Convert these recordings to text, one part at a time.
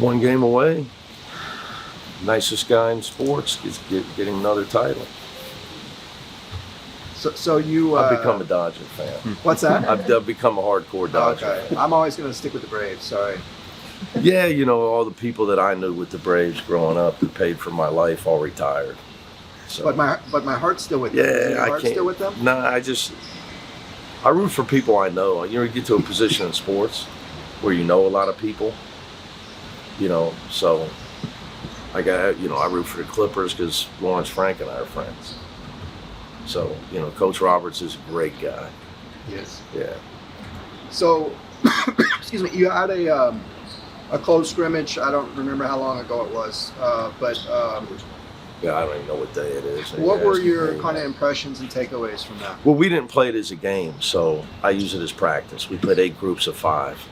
One game away. Nicest guy in sports is getting another title. So you... I've become a Dodger fan. What's that? I've become a hardcore Dodger fan. I'm always going to stick with the Braves, sorry. Yeah, all the people that I knew with the Braves growing up that paid for my life all retired. So. But my heart's still with them. Yeah, Is your heart can't. Still with them? No, I root for people I know. You get to a position in sports where you know a lot of people. So I root for the Clippers because Lawrence Frank and I are friends. So Coach Roberts is a great guy. Yes. Yeah. So, excuse me, you had a close scrimmage. I don't remember how long ago it was, but yeah, I don't even know what day it is. What were your kind of impressions and takeaways from that? Well, we didn't play it as a game, so I use it as practice. We played 8 groups of 5.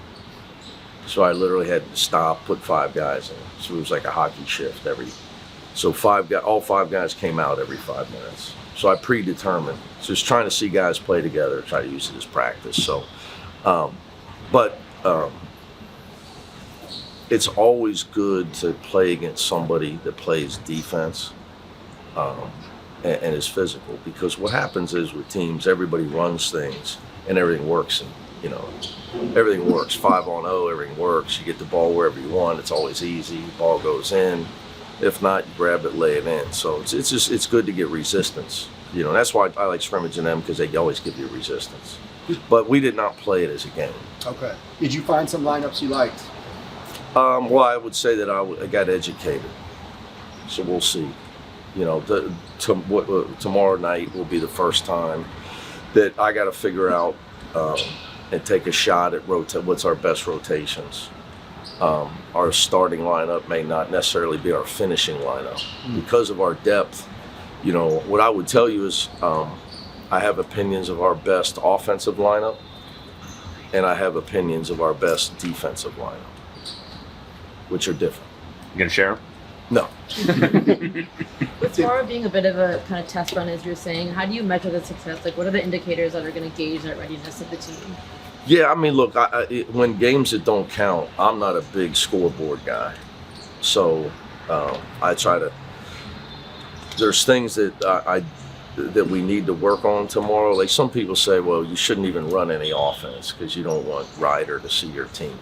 So I literally had to stop, put 5 guys in. So it was like a hockey shift so all 5 guys came out every 5 minutes. So I predetermined, just trying to see guys play together, try to use it as practice. So, it's always good to play against somebody that plays defense and is physical, because what happens is with teams, everybody runs things and everything works, and everything works. 5-on-0, everything works. You get the ball wherever you want. It's always easy. Ball goes in. If not, you grab it, lay it in. So it's good to get resistance. That's why I like scrimmaging them, because they always give you resistance. But we did not play it as a game. Okay. Did you find some lineups you liked? Well, I would say that I got educated. So we'll see. Tomorrow night will be the first time that I got to figure out and take a shot at what's our best rotations. Our starting lineup may not necessarily be our finishing lineup because of our depth. What I would tell you is I have opinions of our best offensive lineup, and I have opinions of our best defensive lineup, which are different. You gonna share them? No. With tomorrow being a bit of a kind of test run, as you're saying, how do you measure the success? Like, what are the indicators that are going to gauge that readiness of the team? Yeah, look, when games that don't count, I'm not a big scoreboard guy. So I try to. There's things that that we need to work on tomorrow. Like some people say, well, you shouldn't even run any offense because you don't want Ryder to see your team.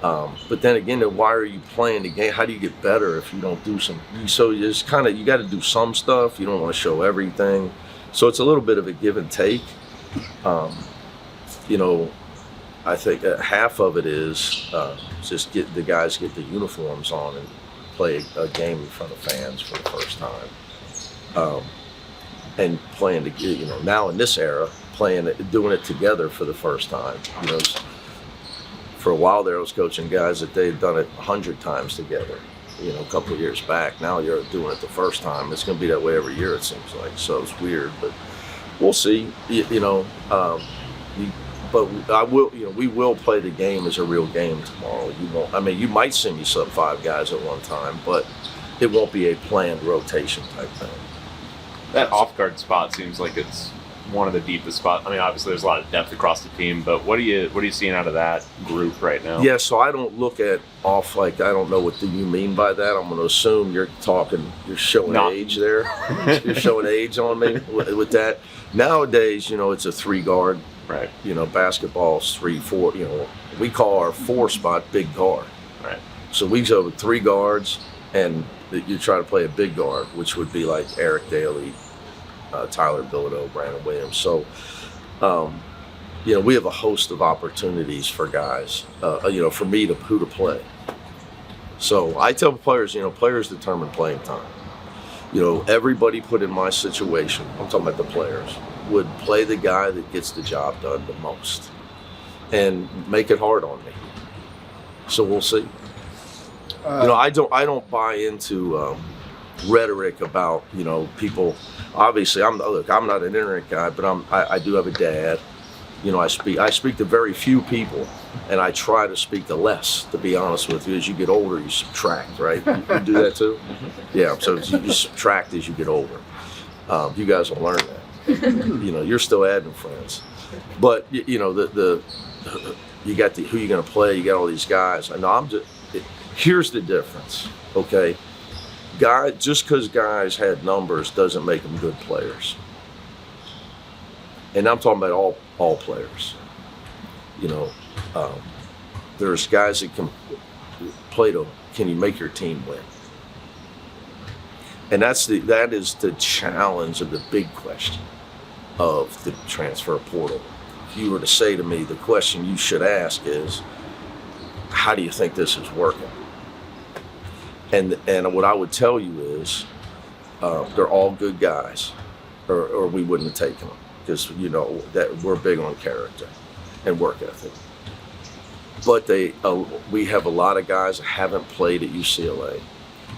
But then again, why are you playing the game? How do you get better if you don't do some? So you got to do some stuff. You don't want to show everything. So it's a little bit of a give and take. I think half of it is just get the uniforms on and play a game in front of fans for the first time. And playing now in this era, doing it together for the first time. For a while there, I was coaching guys that they had done it 100 times together, a couple of years back. Now you're doing it the first time. It's going to be that way every year, it seems like. So it's weird, but we'll see. But we will play the game as a real game tomorrow. You won't. You might see me sub 5 guys at one time, but it won't be a planned rotation type thing. That off-guard spot seems like it's one of the deepest spots. Obviously there's a lot of depth across the team, but what are you seeing out of that group right now? Yeah, so I don't look at off I don't know what you mean by that. I'm going to assume you're showing age there. You're showing age on me with that. Nowadays, it's a 3-guard. Right. Basketball's 3-4. We call our 4 spot big guard. Right. So we go with 3 guards, and you try to play a big guard, which would be like Eric Daly, Tyler Bilodeau, Brandon Williams. So, we have a host of opportunities for guys, for me who to play. So I tell players, players determine playing time. Everybody put in my situation, I'm talking about the players, would play the guy that gets the job done the most and make it hard on me. So we'll see. I don't buy into rhetoric about people. Obviously, I'm not an internet guy, but I do have a dad. I speak to very few people, and I try to speak to less. To be honest with you, as you get older, you subtract, right? You do that too. Yeah. So you subtract as you get older. You guys will learn that. You're still adding friends, but you got who you're going to play. You got all these guys. I know here's the difference, okay? Just because guys had numbers doesn't make them good players. And I'm talking about all players. You know, there's guys that can play to, can you make your team win? And that is the challenge of the big question of the transfer portal. If you were to say to me, the question you should ask is, how do you think this is working? And what I would tell you is, they're all good guys, or we wouldn't have taken them, because you know that we're big on character and work ethic. But we have a lot of guys that haven't played at UCLA,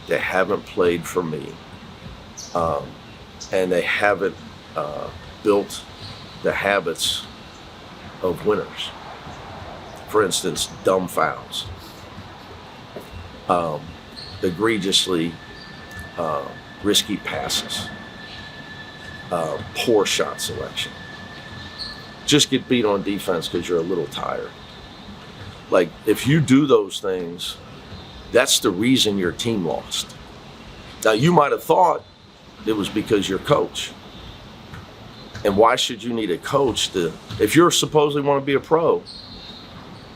they haven't played for me, and they haven't built the habits of winners. For instance, dumb fouls, egregiously risky passes, poor shot selection. Just get beat on defense because you're a little tired. Like, if you do those things, that's the reason your team lost. Now, you might have thought it was because you're coach. And why should you need a coach if you're supposedly want to be a pro,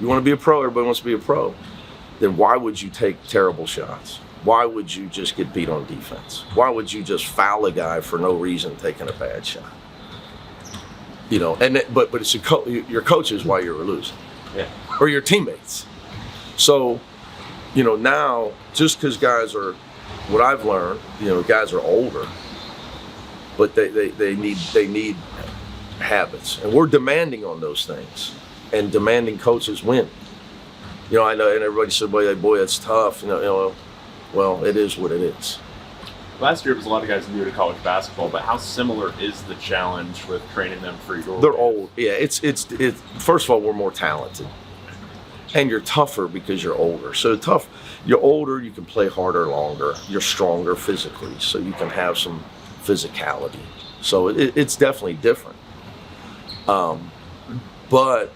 you want to be a pro, everybody wants to be a pro, then why would you take terrible shots? Why would you just get beat on defense? Why would you just foul a guy for no reason taking a bad shot? You know, but it's your coach is why you're losing. Yeah. Or your teammates. So, you know, now, just because guys are, what I've learned, you know, guys are older, but they need habits. And we're demanding on those things. And demanding coaches win. You know, I know, and everybody said, boy, that's tough. You know, well, it is what it is. Last year was a lot of guys new to college basketball, but how similar is the challenge with training them for your? They're old. Yeah, it's first of all, we're more talented, and you're tougher because you're older. So tough. You're older. You can play harder, longer. You're stronger physically, so you can have some physicality. So it's definitely different. But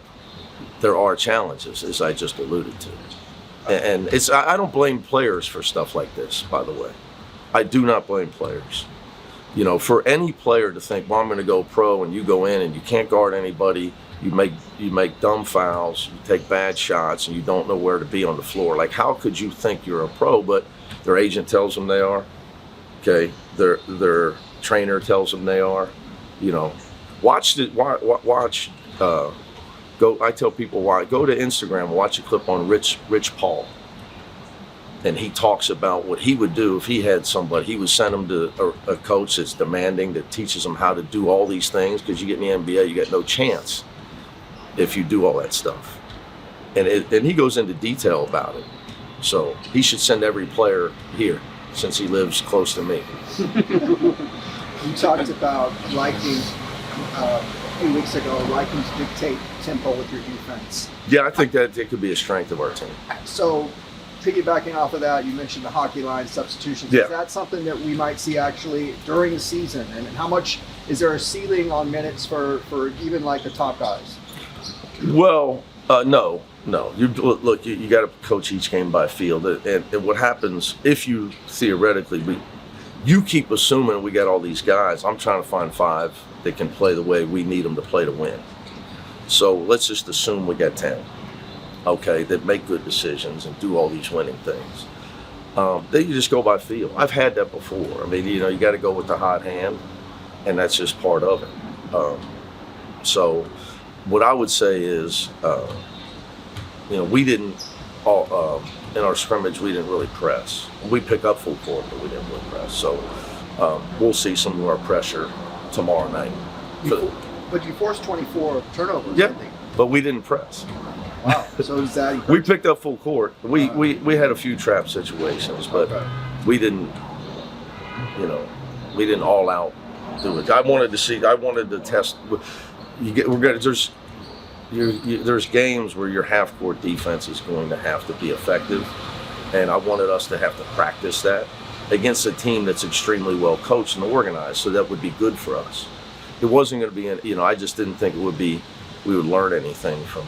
there are challenges, as I just alluded to, and I don't blame players for stuff like this. By the way, I do not blame players. You know, for any player to think, well, I'm going to go pro, and you go in and you can't guard anybody, you make dumb fouls, you take bad shots, and you don't know where to be on the floor. Like, how could you think you're a pro, but their agent tells them they are? Okay, their trainer tells them they are. You know, watch. I tell people go to Instagram and watch a clip on Rich Paul. And he talks about what he would do if he had somebody. He would send him to a coach that's demanding, that teaches him how to do all these things, because you get in the NBA, you got no chance if you do all that stuff. And he goes into detail about it. So he should send every player here, since he lives close to me. You talked about liking, a few weeks ago, liking to dictate tempo with your defense. Yeah, I think that it could be a strength of our team. So, piggybacking off of that, you mentioned the hockey line substitutions. Yeah. Is that something that we might see actually during the season? And how much is there a ceiling on minutes for even like the top guys? Well, no. You look. You got to coach each game by field, and what happens if you theoretically you keep assuming we got all these guys. I'm trying to find 5 that can play the way we need them to play to win. So let's just assume we got 10. Okay, that make good decisions and do all these winning things. Then you just go by feel. I've had that before. I mean, you know, you got to go with the hot hand, and that's just part of it. So what I would say is, you know, we didn't, in our scrimmage, we didn't really press. We pick up full court, but we didn't really press. So we'll see some more pressure tomorrow night. But you forced 24 turnovers, Yeah, I think. but we didn't press. Wow. So is that We picked up full court. We had a few trap situations, but we didn't, you know, we didn't all out do it. I wanted to test. There's games where your half court defense is going to have to be effective, and I wanted us to have to practice that against a team that's extremely well coached and organized. So that would be good for us. It wasn't going to be, I just didn't think we would learn anything from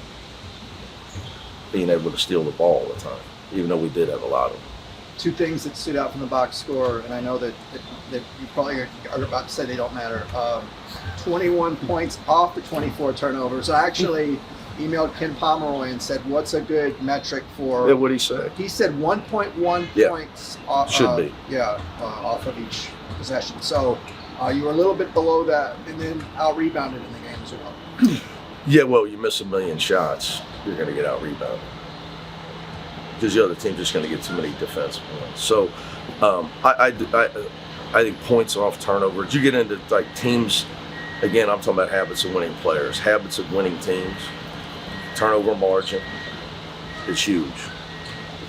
being able to steal the ball all the time. even though we did have a lot of them. Two things that stood out from the box score, and I know that you probably are about to say they don't matter. 21 points off the 24 turnovers. I actually emailed Ken Pomeroy and said, "What's a good metric for?" Yeah, what'd he say? He said 1.1 Yeah. points off. Should be. Off of each possession. So you were a little bit below that, and then out rebounded in the game as well. Yeah, well, you miss a million shots, you're going to get out rebounded because the other team's just going to get too many defensive points. So I think points off turnovers. You get into like teams. Again, I'm talking about habits of winning players, habits of winning teams. Turnover margin is huge.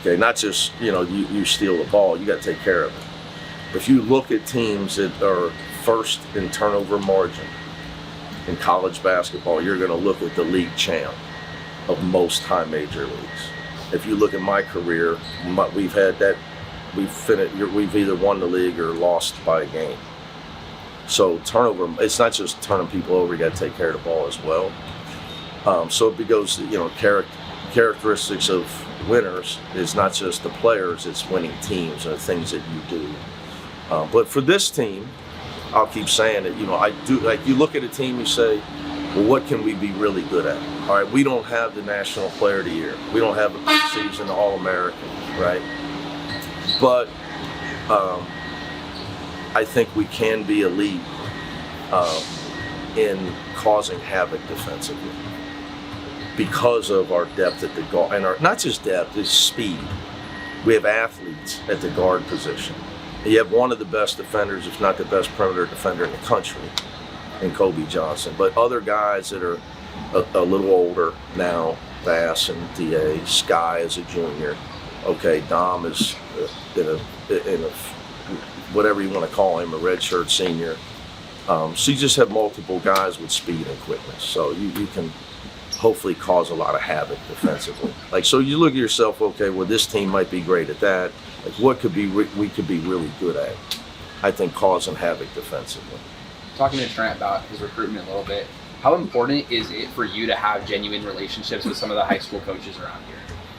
Okay, not just you steal the ball, you got to take care of it. If you look at teams that are first in turnover margin in college basketball, you're going to look at the league champ of most high major leagues. If you look at my career, we've had that. We've either won the league or lost by a game. So turnover, it's not just turning people over. You got to take care of the ball as well. So it goes, characteristics of winners is not just the players; it's winning teams and the things that you do. But for this team, I'll keep saying it. I do. Like you look at a team, you say, well, what can we be really good at? All right, we don't have the National Player of the Year. We don't have the preseason All-American, right? But I think we can be elite in causing havoc defensively because of our depth at the guard, and not just depth, it's speed. We have athletes at the guard position. You have one of the best defenders, if not the best perimeter defender in the country, in Kobe Johnson. But other guys that are a little older now, Bass and DA, Sky is a junior. Okay, Dom is in a whatever you want to call him, a redshirt senior. So you just have multiple guys with speed and quickness. So you can hopefully cause a lot of havoc defensively. Like, so you look at yourself, okay, well, this team might be great at that. Like, what could we could be really good at? I think causing havoc defensively. Talking to Trent about his recruitment a little bit, how important is it for you to have genuine relationships with some of the high school coaches around here?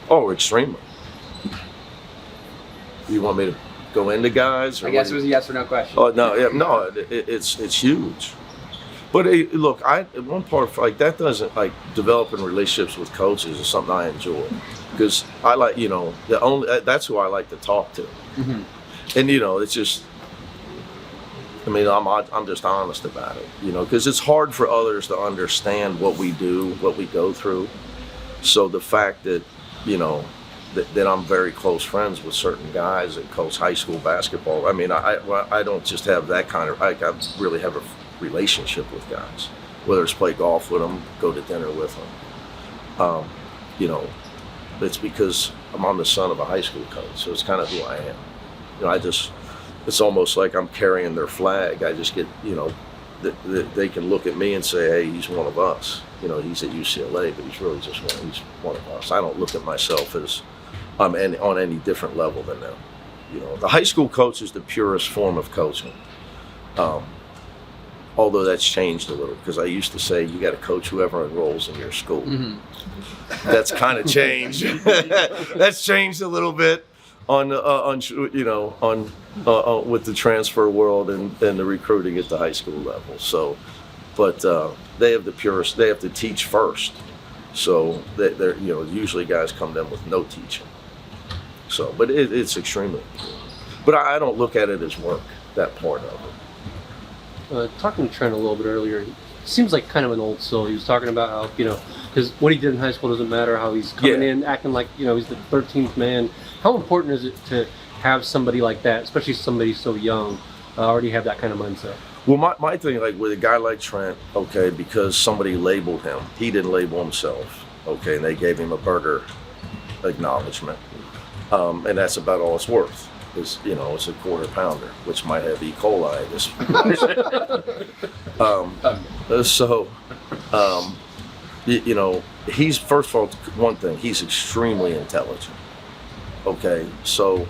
Oh, extremely. You want me to go into guys? Or I guess it was a yes or no question. Oh no, yeah, no, it's huge. But look, one part like that doesn't like developing relationships with coaches is something I enjoy because I like that's who I like to talk to, Mm-hmm. and it's just. I mean, I'm just honest about it, because it's hard for others to understand what we do, what we go through. So the fact that, that I'm very close friends with certain guys that coach high school basketball. I mean, I don't just have that kind of. I really have a relationship with guys, whether it's play golf with them, go to dinner with them. It's because I'm the son of a high school coach, so it's kind of who I am. It's almost like I'm carrying their flag. I just get, they can look at me and say, hey, he's one of us. He's at UCLA, but he's really just one of us. I don't look at myself as I'm on any different level than them. The high school coach is the purest form of coaching. Although that's changed a little, because I used to say you got to coach whoever enrolls in your school. Mm-hmm. That's kind of changed. That's changed a little bit. On with the transfer world and the recruiting at the high school level. So, but they have the purest. They have to teach first. So they're usually guys come to them with no teaching. So, but it's extremely important. But I don't look at it as work. That part of it. Talking to Trent a little bit earlier, he seems like kind of an old soul. He was talking about how because what he did in high school doesn't matter. How he's coming in acting like he's the 13th man. How important is it to have somebody like that, especially somebody so young, already have that kind of mindset? Well, my thing, like with a guy like Trent, okay, because somebody labeled him, he didn't label himself, okay, and they gave him a burger acknowledgement, and that's about all it's worth. It's a quarter pounder, which might have E. coli. He's first of all, one thing, he's extremely intelligent. Okay, so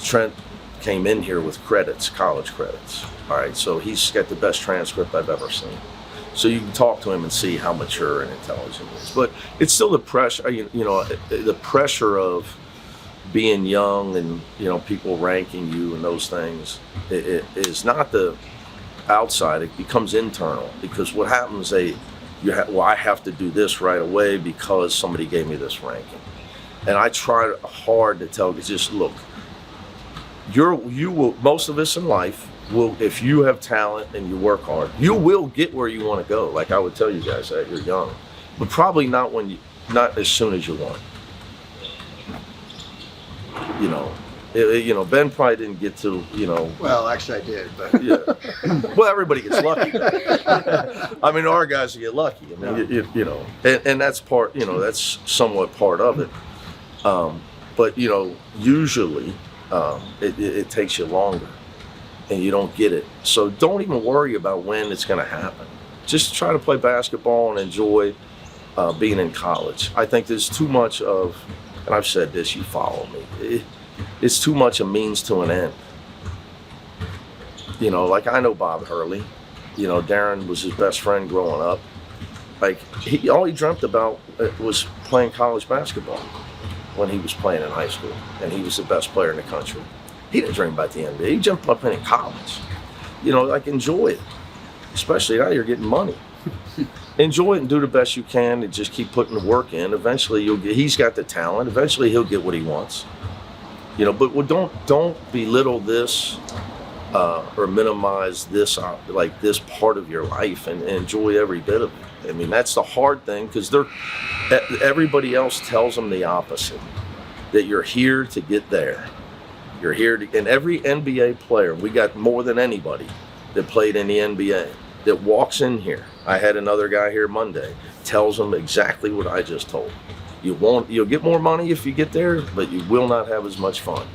Trent came in here with credits, college credits. All right, so he's got the best transcript I've ever seen. So you can talk to him and see how mature and intelligent he is. But it's still the pressure, the pressure of being young and, people ranking you and those things. It is not the outside, it becomes internal, because what happens, I have to do this right away because somebody gave me this ranking. And I try hard to tell, just look, you will, most of us in life will, if you have talent and you work hard, you will get where you want to go. Like I would tell you guys that you're young, but probably not not as soon as you want. Ben probably didn't get to, Well, actually, I did, but yeah. Well, everybody gets lucky. I mean, our guys get lucky. I mean, and that's part, that's somewhat part of it. But usually it takes you longer, and you don't get it. So don't even worry about when it's going to happen. Just try to play basketball and enjoy being in college. I think there's too much of, and I've said this, you follow me. It's too much a means to an end. Like I know Bob Hurley. Darren was his best friend growing up. Like all he dreamt about was playing college basketball when he was playing in high school, and he was the best player in the country. He didn't dream about the NBA. He dreamt about playing in college. Enjoy it. Especially now you're getting money. Enjoy it and do the best you can and just keep putting the work in. Eventually he's got the talent. Eventually he'll get what he wants. But don't belittle this or minimize this this part of your life, and enjoy every bit of it. I mean, that's the hard thing, because everybody else tells them the opposite, that you're here to get there. You're here to, and every NBA player, we got more than anybody that played in the NBA, that walks in here. I had another guy here Monday, tells them exactly what I just told. You'll get more money if you get there, but you will not have as much fun.